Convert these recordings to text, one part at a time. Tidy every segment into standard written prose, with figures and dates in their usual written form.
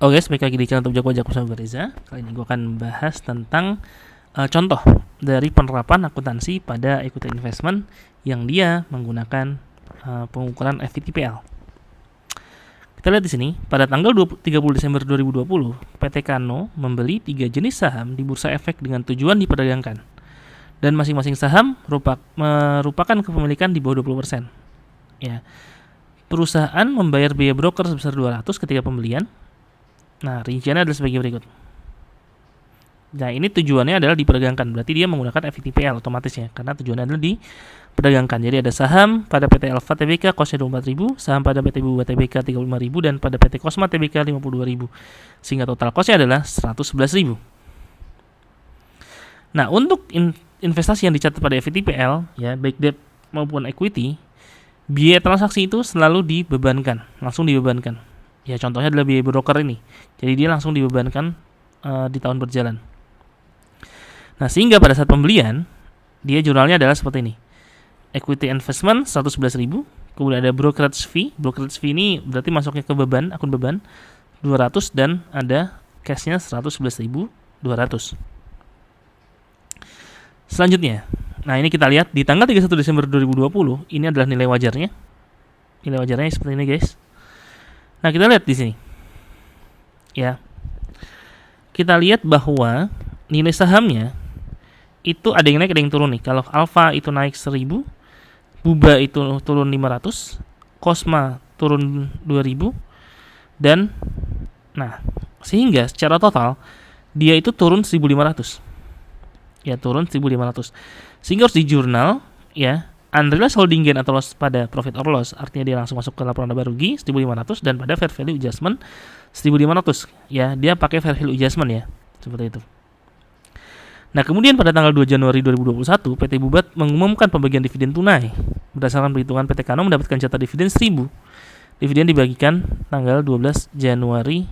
Oke, balik lagi di channel Top Jago bersama gue Reza. Kali ini gue akan bahas tentang contoh dari penerapan akuntansi pada equity investment yang dia menggunakan pengukuran FVTPL. Kita lihat di sini, pada tanggal 30 Desember 2020, PT Kano membeli 3 jenis saham di Bursa Efek dengan tujuan diperdagangkan. Dan masing-masing saham merupakan kepemilikan di bawah 20%. Ya. Perusahaan membayar biaya broker sebesar 200 ketika pembelian. Nah, rinciannya adalah sebagai berikut. Nah, ini tujuannya adalah diperdagangkan. Berarti dia menggunakan FVTPL otomatis ya, karena tujuannya adalah diperdagangkan. Jadi ada saham pada PT Alfa Tbk kosnya 24.000, saham pada PT Buba Tbk 35.000 dan pada PT Kosma Tbk 52.000. Sehingga total kosnya adalah 111.000. Nah, untuk investasi yang dicatat pada FVTPL ya, baik debt maupun equity, biaya transaksi itu selalu dibebankan, langsung dibebankan. Ya, contohnya adalah biaya broker ini. Jadi dia langsung dibebankan di tahun berjalan. Nah, sehingga pada saat pembelian, dia jurnalnya adalah seperti ini. Equity investment 111.000, kemudian ada brokerage fee. Brokerage fee ini berarti masuknya ke beban, akun beban 200 dan ada cashnya 111.200. Selanjutnya, nah ini kita lihat di tanggal 31 Desember 2020, ini adalah nilai wajarnya. Nilai wajarnya seperti ini, guys. Nah, kita lihat di sini. Ya. Kita lihat bahwa nilai sahamnya itu ada yang naik, ada yang turun nih. Kalau Alfa itu naik 1.000, Buba itu turun 500, Kosma turun 2.000 dan sehingga secara total dia itu turun 1.500. Ya, turun 1.500. Sehingga harus di jurnal ya, unrealized holding gain atau loss pada profit or loss, artinya dia langsung masuk ke laporan laba rugi 1.500 dan pada fair value adjustment 1.500 ya, dia pakai fair value adjustment ya, seperti itu. Nah, kemudian pada tanggal 2 Januari 2021 PT Bubat mengumumkan pembagian dividen tunai. Berdasarkan perhitungan PT Kano mendapatkan jatah dividen 1.000. Dividen dibagikan tanggal 12 Januari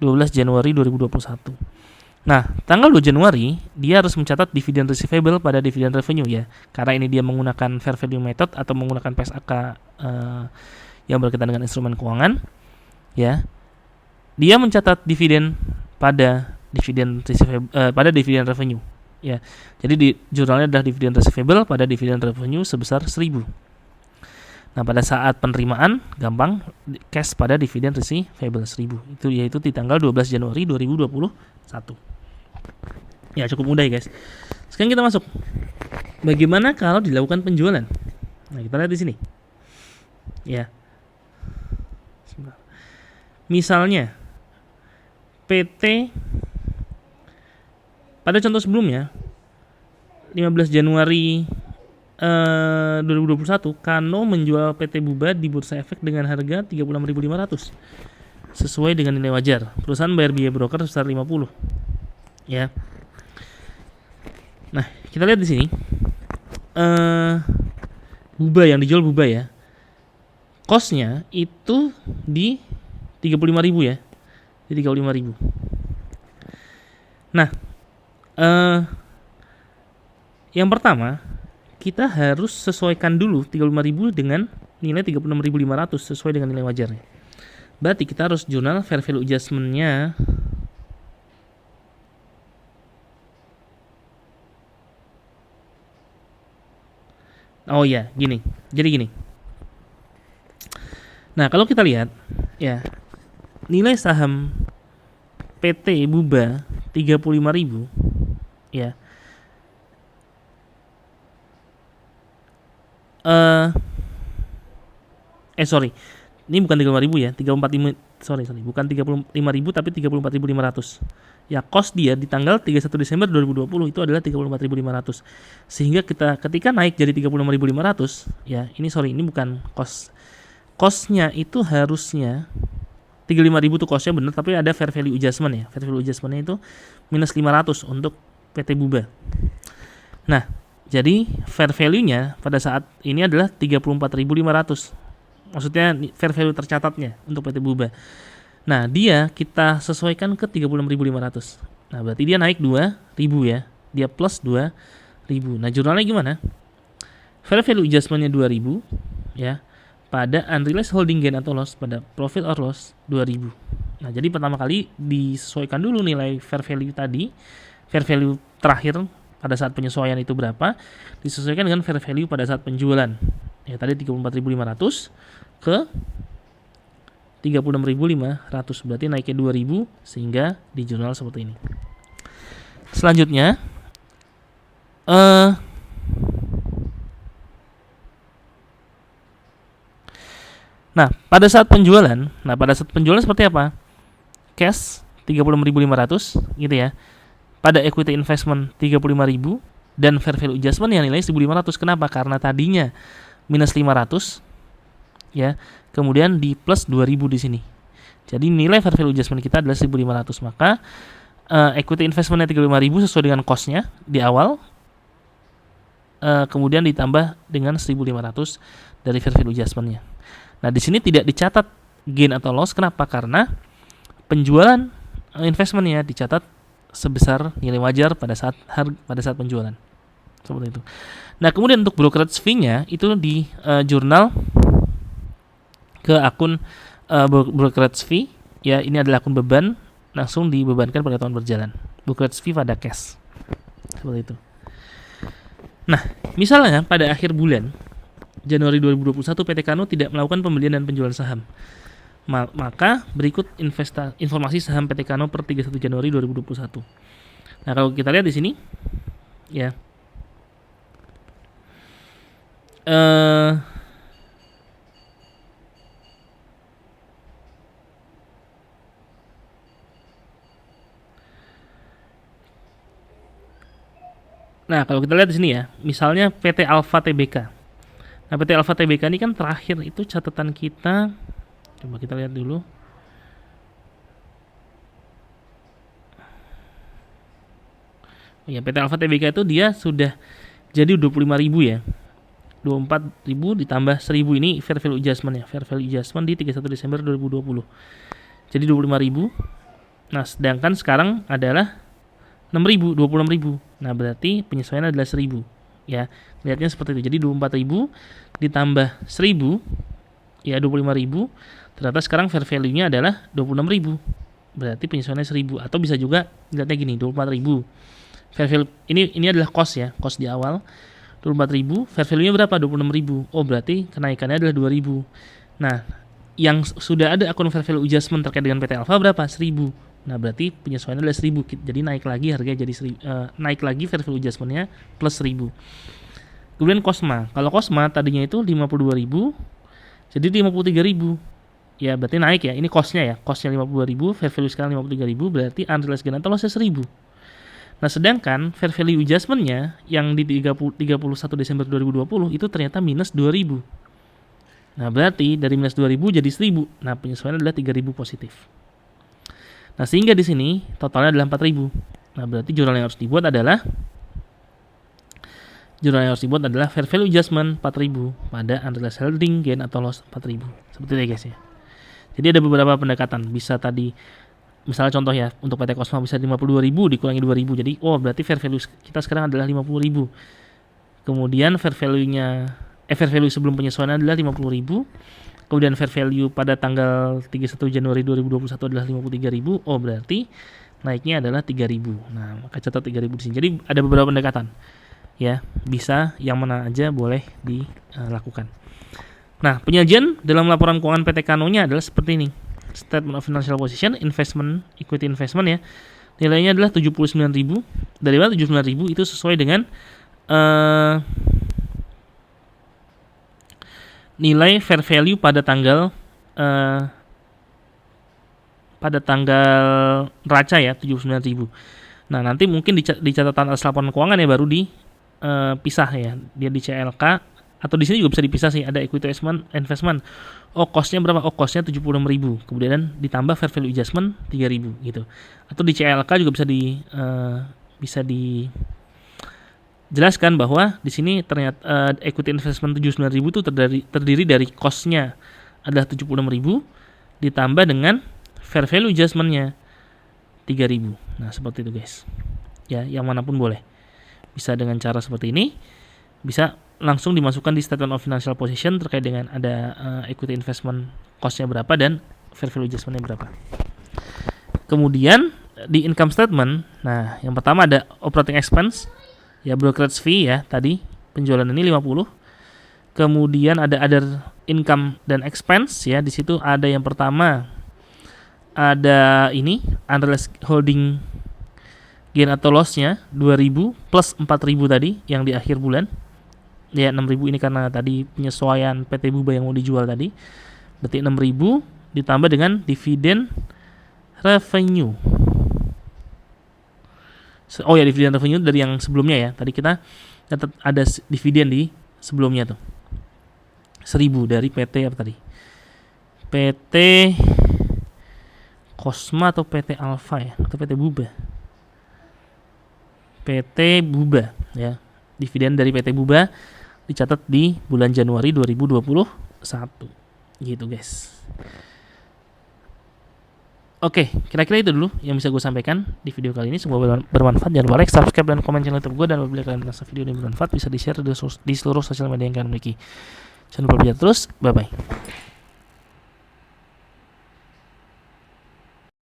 2021. Nah, tanggal 2 Januari, dia harus mencatat dividen receivable pada dividen revenue ya. Karena ini dia menggunakan fair value method atau menggunakan PSAK yang berkaitan dengan instrumen keuangan. Ya. Dia mencatat dividen pada dividen receivable pada dividen revenue. Ya. Jadi di jurnalnya adalah dividen receivable pada dividen revenue sebesar 1.000. Nah, pada saat penerimaan gampang cash pada dividen receivable 1.000. Itu yaitu di tanggal 12 Januari 2021. Ya, cukup mudah ya, guys. Sekarang kita masuk. Bagaimana kalau dilakukan penjualan? Nah, kita lihat di sini. Ya. Misalnya PT pada contoh sebelumnya 15 Januari 2021 Kano menjual PT Buba di Bursa Efek dengan harga 36.500 sesuai dengan nilai wajar. Perusahaan bayar biaya broker sebesar 50. Ya. Nah, kita lihat di sini. Buba yang dijual Buba ya. Kosnya itu di 35.000 ya. Di 35.000. Nah, yang pertama kita harus sesuaikan dulu 35.000 dengan nilai 36.500 sesuai dengan nilai wajarnya. Berarti kita harus jurnal fair value adjustment-nya. Oh ya, gini. Jadi gini. Nah, kalau kita lihat ya, nilai saham PT Buba 35.000 ya. Ini bukan 35.000 ya, 34.000. Bukan 35.000 tapi 34.500. Ya, cost dia di tanggal 31 Desember 2020 itu adalah 34.500. Sehingga ketika naik jadi 36.500, ya, ini bukan cost. Cost-nya itu harusnya 35.000 tuh cost-nya benar, tapi ada fair value adjustment ya. Fair value adjustment-nya itu minus 500 untuk PT Buba. Nah, jadi fair value-nya pada saat ini adalah 34.500. Maksudnya fair value tercatatnya untuk PT Buba. Nah, dia kita sesuaikan ke 36.500. Nah, berarti dia naik 2.000 ya. Dia plus 2.000. Nah, jurnalnya gimana? Fair value adjustment-nya 2.000 ya. pada unrealized holding gain atau loss pada profit or loss 2000. Nah, jadi pertama kali disesuaikan dulu nilai fair value tadi, fair value terakhir pada saat penyesuaian itu berapa, disesuaikan dengan fair value pada saat penjualan. Ya, tadi 34.500 ke 36.500, berarti naiknya 2000 sehingga di jurnal seperti ini. Selanjutnya pada saat penjualan seperti apa? Cash 36.500 gitu ya. Pada equity investment 35.000 dan fair value adjustment yang nilai 1.500. Kenapa? Karena tadinya minus 500 ya, kemudian di plus 2000 di sini. Jadi nilai fair value adjustment kita adalah 1.500. Maka equity investmentnya 35.000 sesuai dengan cost-nya di awal, kemudian ditambah dengan 1.500 dari fair value adjustment-nya. Nah, di sini tidak dicatat gain atau loss. Kenapa? Karena penjualan investment-nya dicatat sebesar nilai wajar pada saat penjualan. Seperti itu. Nah, kemudian untuk brokerage fee-nya itu di jurnal ke akun brokerage fee. Ya, ini adalah akun beban, langsung dibebankan pada tahun berjalan. Brokerage fee pada cash. Seperti itu. Nah, misalnya pada akhir bulan Januari 2021 PT Kano tidak melakukan pembelian dan penjualan saham. Maka berikut informasi saham PT Kano per 31 Januari 2021. Nah, kalau kita lihat di sini ya. Nah, kalau kita lihat di sini ya, misalnya PT Alfa Tbk. Nah, PT Alfa Tbk ini kan terakhir itu catatan kita, coba kita lihat dulu. Ya, PT Alfa Tbk itu dia sudah jadi 25.000 ya. 24.000 ditambah 1.000 ini fair value adjustment ya. Fair value adjustment di 31 Desember 2020. Jadi 25.000. Nah, sedangkan sekarang adalah 6.000, 26.000. Nah, berarti penyesuaian adalah 1.000. Ya, lihatnya seperti itu. Jadi 24.000 ditambah 1.000 ya 25.000. Ternyata sekarang fair value-nya adalah 26.000. Berarti penyesuaiannya 1.000. Atau bisa juga lihatnya gini, 24.000. Fair value ini adalah cost ya, cost di awal. 24.000, fair value-nya berapa? 26.000. Oh, berarti kenaikannya adalah 2.000. Nah, yang sudah ada akun fair value adjustment terkait dengan PT Alfa berapa? 1.000. Nah, berarti penyesuaiannya adalah 1.000. Jadi naik lagi harganya jadi naik lagi fair value adjustment-nya plus 1.000. Kemudian Cosma. Kalau Cosma tadinya itu 52.000 jadi 53.000. Ya, berarti naik ya. Ini cost-nya ya. Cost-nya 52.000, fair value sekarang 53.000, berarti unrealized gain atau loss-nya 1.000. Nah, sedangkan fair value adjustment-nya yang di 31 Desember 2020 itu ternyata minus 2.000. Nah, berarti dari minus 2.000 jadi 1.000. Nah, penyesuaian adalah 3.000 positif. Nah, sehingga di sini totalnya adalah 4.000. Nah, berarti jurnal yang harus dibuat adalah fair value adjustment 4.000 pada unrealized holding gain atau loss 4.000. Seperti itu ya, guys ya. Jadi ada beberapa pendekatan. Bisa tadi misalnya contoh ya, untuk PT Cosma bisa 52.000 dikurangi 2.000. Jadi fair value kita sekarang adalah 50.000. Kemudian fair value sebelum penyesuaian adalah 50.000. Kemudian fair value pada tanggal 31 Januari 2021 adalah 53.000. Oh, berarti naiknya adalah 3.000. Nah, maka catat 3.000 di sini. Jadi ada beberapa pendekatan. Ya, bisa yang mana aja boleh dilakukan. Nah, penyajian dalam laporan keuangan PT Kano-nya adalah seperti ini. Statement of Financial Position, investment, equity investment ya. Nilainya adalah 79.000. Dari mana 79.000 itu sesuai dengan nilai fair value pada tanggal neraca ya, 79.000. Nah, nanti mungkin di catatan atas laporan keuangan ya baru dipisah ya. Dia di CLK atau di sini juga bisa dipisah sih, ada equity investment. Oh, cost-nya berapa? Oh, cost-nya 76.000. Kemudian ditambah fair value adjustment 3.000 gitu. Atau di CLK juga bisa dijelaskan bahwa di sini ternyata equity investment 79.000 itu terdiri dari cost-nya adalah 76.000 ditambah dengan fair value adjustment-nya 3.000. Nah, seperti itu guys. Ya, yang manapun boleh. Bisa dengan cara seperti ini, bisa langsung dimasukkan di statement of financial position terkait dengan ada equity investment cost-nya berapa dan fair value adjustment-nya berapa. Kemudian di income statement, nah yang pertama ada operating expense, ya brokerage fee ya tadi penjualan ini 50. Kemudian ada other income dan expense ya, di situ ada yang pertama ada ini unrealized holding gain atau loss-nya 2.000 plus 4.000 tadi yang di akhir bulan. Ya 6.000 ini karena tadi penyesuaian PT Buba yang mau dijual tadi. Berarti 6.000 ditambah dengan dividen revenue. Oh ya, dividen revenue dari yang sebelumnya ya. Tadi kita ada dividen di sebelumnya tuh. 1.000 dari PT apa tadi? PT Cosma atau PT Alpha ya, atau PT Buba? PT Buba ya. Dividen dari PT Buba dicatat di bulan Januari 2021. Gitu guys. Oke, kira-kira itu dulu yang bisa gue sampaikan di video kali ini. Semoga bermanfaat. Jangan lupa like, subscribe, dan komen channel YouTube gue. Dan apabila kalian merasa video ini bermanfaat, bisa di-share di seluruh sosial media yang kalian miliki. Jangan lupa belajar terus. Bye-bye.